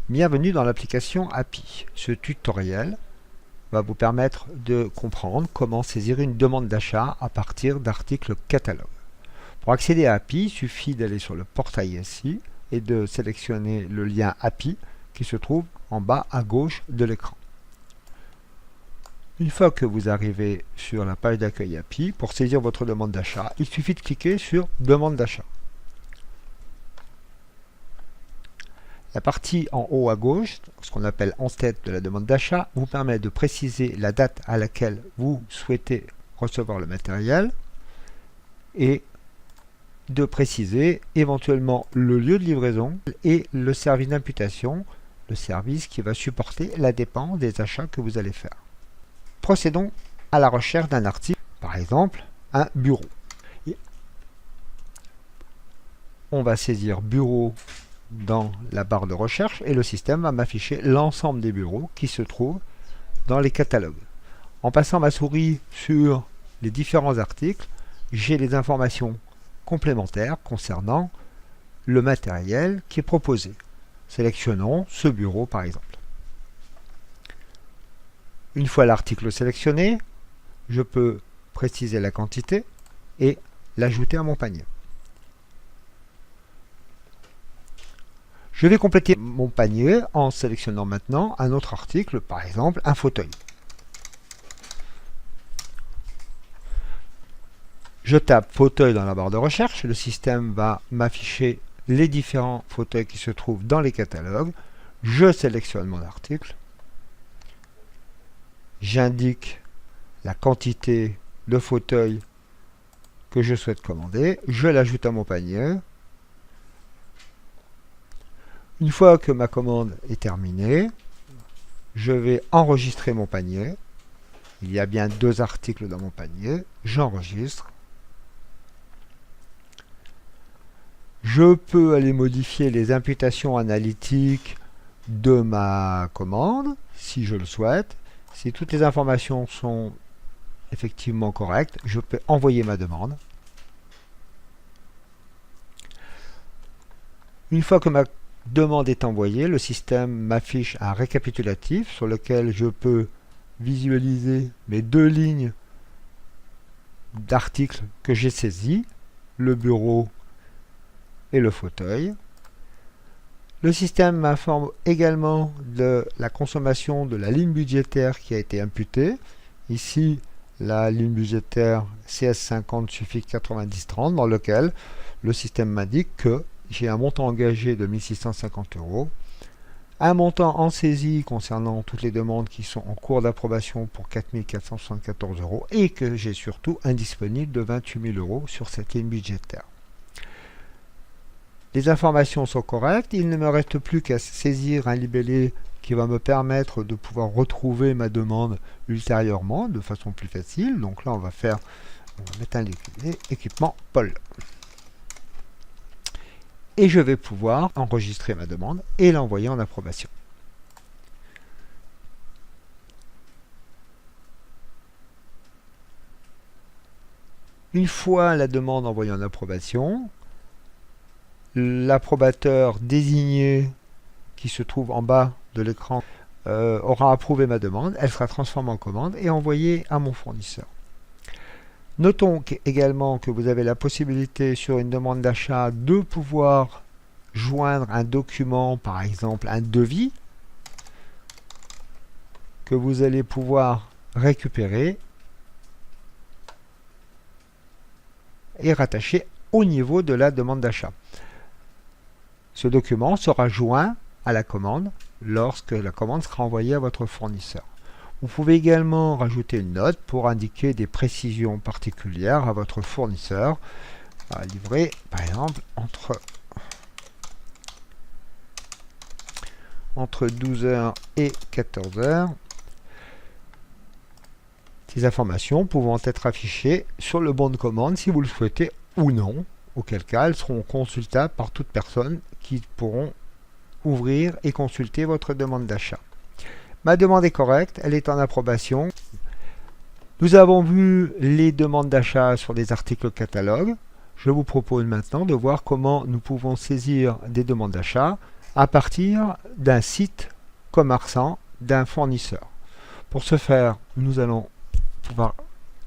Bienvenue dans l'application API. Ce tutoriel va vous permettre de comprendre comment saisir une demande d'achat à partir d'articles catalogue. Pour accéder à API, il suffit d'aller sur le portail ici et de sélectionner le lien API qui se trouve en bas à gauche de l'écran. Une fois que vous arrivez sur la page d'accueil API, pour saisir votre demande d'achat, il suffit de cliquer sur Demande d'achat. La partie en haut à gauche, ce qu'on appelle en tête de la demande d'achat, vous permet de préciser la date à laquelle vous souhaitez recevoir le matériel et de préciser éventuellement le lieu de livraison et le service d'imputation, le service qui va supporter la dépense des achats que vous allez faire. Procédons à la recherche d'un article, par exemple un bureau. On va saisir bureau dans la barre de recherche et le système va m'afficher l'ensemble des bureaux qui se trouvent dans les catalogues. En passant ma souris sur les différents articles, j'ai les informations complémentaires concernant le matériel qui est proposé. Sélectionnons ce bureau par exemple. Une fois l'article sélectionné, je peux préciser la quantité et l'ajouter à mon panier. Je vais compléter mon panier en sélectionnant maintenant un autre article, par exemple un fauteuil. Je tape fauteuil dans la barre de recherche, le système va m'afficher les différents fauteuils qui se trouvent dans les catalogues. Je sélectionne mon article. J'indique la quantité de fauteuil que je souhaite commander. Je l'ajoute à mon panier. Une fois que ma commande est terminée, je vais enregistrer mon panier. Il y a bien 2 articles dans mon panier. J'enregistre. Je peux aller modifier les imputations analytiques de ma commande, si je le souhaite. Si toutes les informations sont effectivement correctes, je peux envoyer ma demande. Une fois que ma demande est envoyée, le système m'affiche un récapitulatif sur lequel je peux visualiser mes 2 lignes d'articles que j'ai saisis, le bureau et le fauteuil. Le système m'informe également de la consommation de la ligne budgétaire qui a été imputée. Ici, la ligne budgétaire CS50 suffix 9030 dans lequel le système m'indique que j'ai un montant engagé de 1650 €, un montant en saisie concernant toutes les demandes qui sont en cours d'approbation pour 4474 € et que j'ai surtout un disponible de 28 000 € sur cette ligne budgétaire. Les informations sont correctes, il ne me reste plus qu'à saisir un libellé qui va me permettre de pouvoir retrouver ma demande ultérieurement de façon plus facile. Donc là on va mettre un libellé équipement Paul. Et je vais pouvoir enregistrer ma demande et l'envoyer en approbation. Une fois la demande envoyée en approbation, l'approbateur désigné qui se trouve en bas de l'écran aura approuvé ma demande, elle sera transformée en commande et envoyée à mon fournisseur. Notons également que vous avez la possibilité sur une demande d'achat de pouvoir joindre un document, par exemple un devis, que vous allez pouvoir récupérer et rattacher au niveau de la demande d'achat. Ce document sera joint à la commande lorsque la commande sera envoyée à votre fournisseur. Vous pouvez également rajouter une note pour indiquer des précisions particulières à votre fournisseur à livrer, par exemple, entre 12 h et 14 h. Ces informations pouvant être affichées sur le bon de commande si vous le souhaitez ou non, auquel cas elles seront consultables par toute personne qui pourront ouvrir et consulter votre demande d'achat. Ma demande est correcte, elle est en approbation. Nous avons vu les demandes d'achat sur des articles catalogues. Je vous propose maintenant de voir comment nous pouvons saisir des demandes d'achat à partir d'un site commerçant d'un fournisseur. Pour ce faire, nous allons pouvoir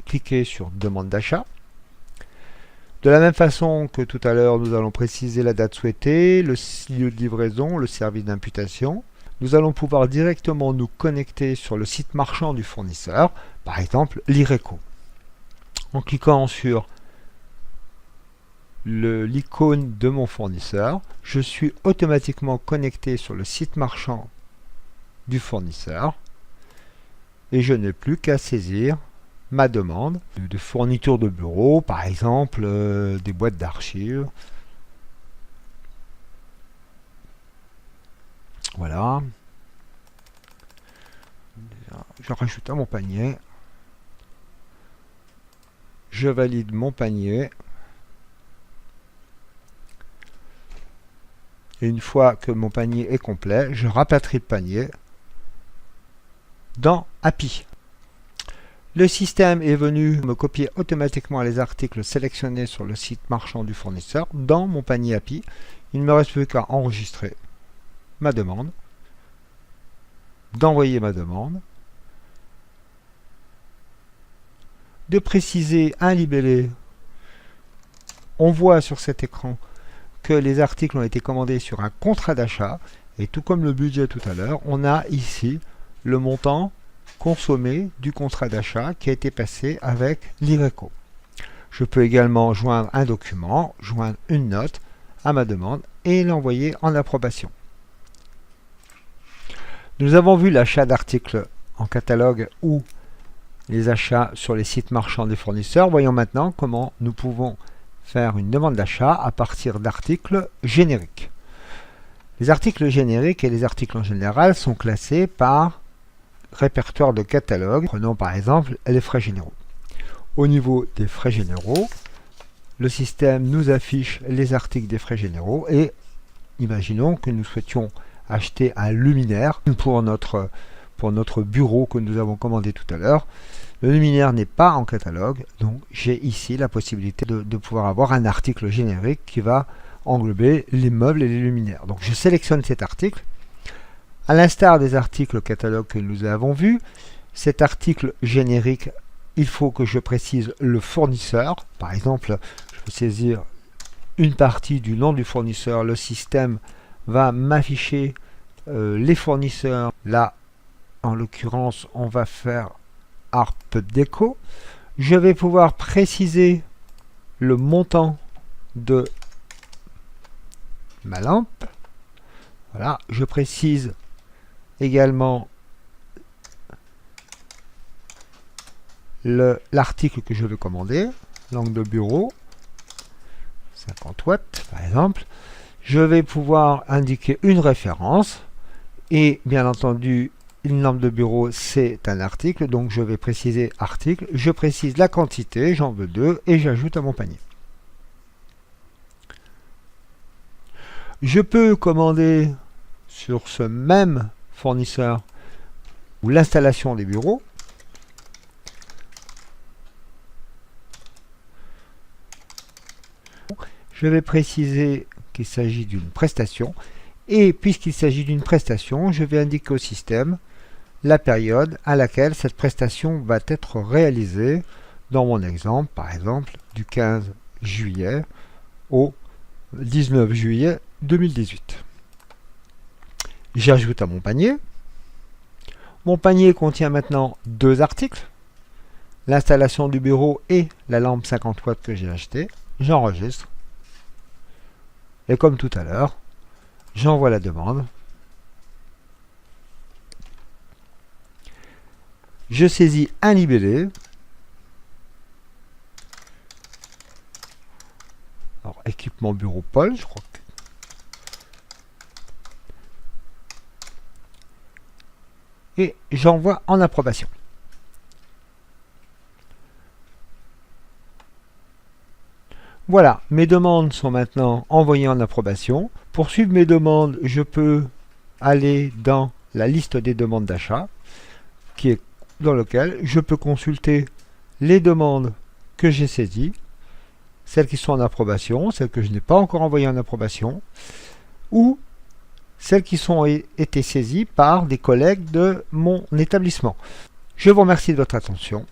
cliquer sur demande d'achat. De la même façon que tout à l'heure, nous allons préciser la date souhaitée, le lieu de livraison, le service d'imputation. Nous allons pouvoir directement nous connecter sur le site marchand du fournisseur, par exemple l'Ireco. En cliquant sur l'icône de mon fournisseur, je suis automatiquement connecté sur le site marchand du fournisseur et je n'ai plus qu'à saisir ma demande de fourniture de bureau, par exemple des boîtes d'archives. Voilà. Je rajoute à mon panier. Je valide mon panier. Et une fois que mon panier est complet, je rapatrie le panier dans API. Le système est venu me copier automatiquement les articles sélectionnés sur le site marchand du fournisseur dans mon panier API. Il ne me reste plus qu'à enregistrer ma demande, d'envoyer ma demande, de préciser un libellé. On voit sur cet écran que les articles ont été commandés sur un contrat d'achat et tout comme le budget tout à l'heure, on a ici le montant consommé du contrat d'achat qui a été passé avec l'Ireco. Je peux également joindre un document, joindre une note à ma demande et l'envoyer en approbation. Nous avons vu l'achat d'articles en catalogue ou les achats sur les sites marchands des fournisseurs. Voyons maintenant comment nous pouvons faire une demande d'achat à partir d'articles génériques. Les articles génériques et les articles en général sont classés par répertoire de catalogue. Prenons par exemple les frais généraux. Au niveau des frais généraux, le système nous affiche les articles des frais généraux et imaginons que nous souhaitions acheter un luminaire pour notre bureau que nous avons commandé tout à l'heure. Le luminaire n'est pas en catalogue, donc j'ai ici la possibilité de pouvoir avoir un article générique qui va englober les meubles et les luminaires. Donc je sélectionne cet article. À l'instar des articles catalogue que nous avons vus, cet article générique, il faut que je précise le fournisseur. Par exemple, je peux saisir une partie du nom du fournisseur. Le système va m'afficher les fournisseurs. Là, en l'occurrence, on va faire Harp Deco. Je vais pouvoir préciser le montant de ma lampe. Voilà, je précise également l'article que je veux commander, l'angle de bureau, 50 watts par exemple. Je vais pouvoir indiquer une référence et bien entendu une lampe de bureau c'est un article, donc je vais préciser article, je précise la quantité, j'en veux 2 et j'ajoute à mon panier. Je peux commander sur ce même fournisseur ou l'installation des bureaux. Je vais préciser qu'il s'agit d'une prestation et puisqu'il s'agit d'une prestation, je vais indiquer au système la période à laquelle cette prestation va être réalisée. Dans mon exemple, par exemple, du 15 juillet au 19 juillet 2018. J'ajoute à mon panier. Mon panier contient maintenant 2 articles, l'installation du bureau et la lampe 50 watts que j'ai achetée. J'enregistre. Et comme tout à l'heure, j'envoie la demande. Je saisis un libellé. Alors, équipement bureau Paul, je crois que. Et j'envoie en approbation. Voilà, mes demandes sont maintenant envoyées en approbation. Pour suivre mes demandes, je peux aller dans la liste des demandes d'achat, qui est dans lequel je peux consulter les demandes que j'ai saisies, celles qui sont en approbation, celles que je n'ai pas encore envoyées en approbation, ou celles qui ont été saisies par des collègues de mon établissement. Je vous remercie de votre attention.